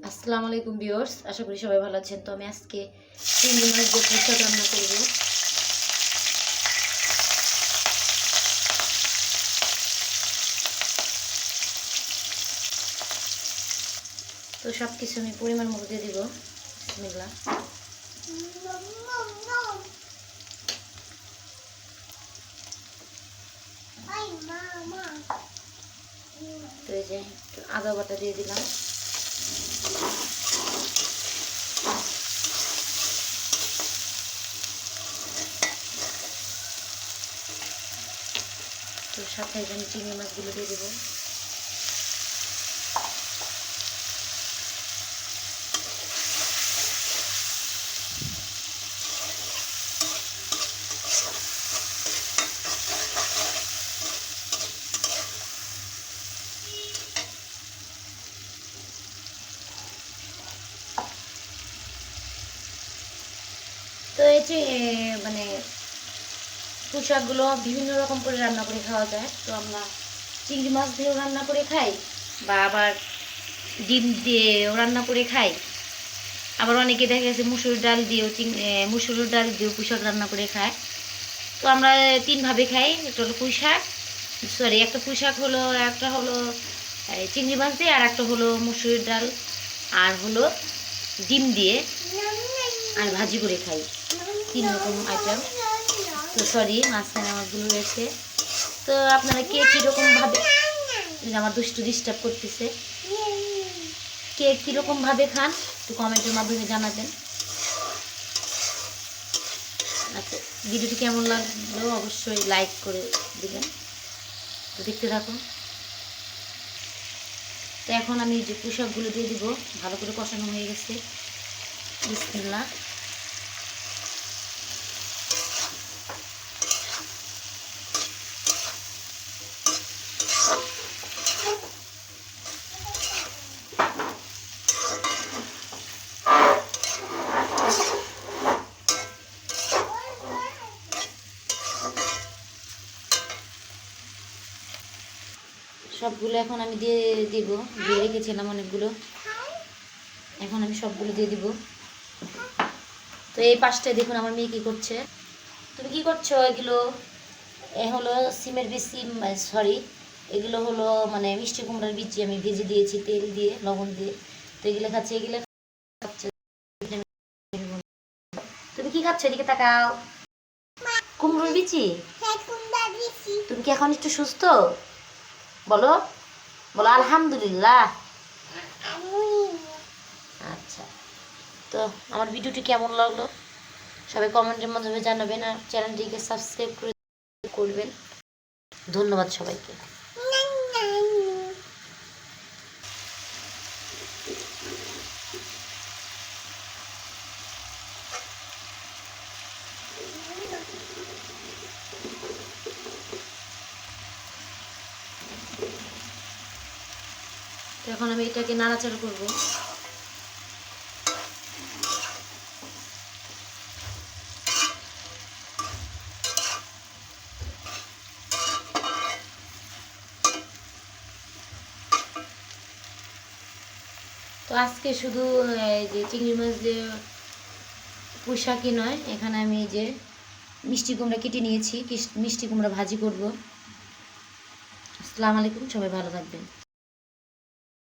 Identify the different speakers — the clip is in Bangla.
Speaker 1: আসসালামু আলাইকুম ভিউয়ার্স, আশা করি সবাই ভালো আছেন। তো আমি আজকে চিংড়ি মাছ দিয়ে পুঁইশাক রান্না করব। তো সব কিছু আমি পরিমাণ মতো দিয়ে দিব। বিসমিল্লাহ। তো এই যে একটু আদা বাটা দিয়ে দিলাম। তো সাথে আমি চিংড়ি মাছগুলো দিয়ে দেবো। তো এই যে মানে পুঁইশাকগুলো বিভিন্ন রকম করে রান্না করে খাওয়া যায়। তো আমরা চিংড়ি মাছ দিয়েও রান্না করে খাই, বা আবার ডিম দিয়েও রান্না করে খাই। আবার অনেকে দেখা গেছে মুসুর ডাল দিয়েও পুঁইশাক রান্না করে খায়। তো আমরা তিনভাবে খাই। একটা হলো একটা পুঁইশাক হলো, একটা হলো চিংড়ি মাছ দিয়ে, আর একটা হলো মুসুর ডাল, আর হলো ডিম দিয়ে আর ভাজি করে খাই। 3 রকম আইটেম। তো মাঝখানে আমার ভুল হয়েছে। তো আপনারা কে কীরকমভাবে, আমার দুষ্টু ডিস্টার্ব করতেছে, কে কীরকমভাবে খান একটু কমেন্টের মাধ্যমে জানাবেন। আচ্ছা, ভিডিওটি কেমন লাগলো অবশ্যই লাইক করে দিবেন। তো দেখতে থাকুন। তো এখন আমি যে পুঁইশাকগুলো দিয়ে দিব। ভালো করে কষানো হয়ে গেছে। বিসমিল্লাহ। সবগুলো এখন আমি দিয়ে রেখেছিলাম অনেকগুলো। এখন আমি সবগুলো দিয়ে দিব। তো এই পাশটায় দেখুন আমার মেয়ে কী করছে। তুমি কি করছো? এগুলো হলো সিমের বিচি, এগুলো হলো মানে মিষ্টি কুমড়ার বিচি। আমি ভেজে দিয়েছি তেল দিয়ে, লবণ দিয়ে। তো এগুলো খাচ্ছে। তুমি কি খাচ্ছ? এদিকে তাকাও। কুমড়োর বিচি। তুমি কি এখন একটু সুস্থ? বলো বলো আলহামদুলিল্লাহ। আচ্ছা, তো আমার ভিডিওটি কেমন লাগলো সবাই কমেন্টের মাধ্যমে জানাবেন, আর চ্যানেলটিকে সাবস্ক্রাইব করবেন। ধন্যবাদ সবাইকে। তো এখন আমি এটাকে নাড়াচাড়া করব। তো আজকে শুধু এই যে চিংড়ি মাছ দিয়ে পুঁইশাকই নয়, এখানে আমি এই যে মিষ্টি কুমড়া কেটে নিয়েছি। মিষ্টি কুমড়া ভাজি করব। আসসালামু আলাইকুম, সবাই ভালো থাকবেন।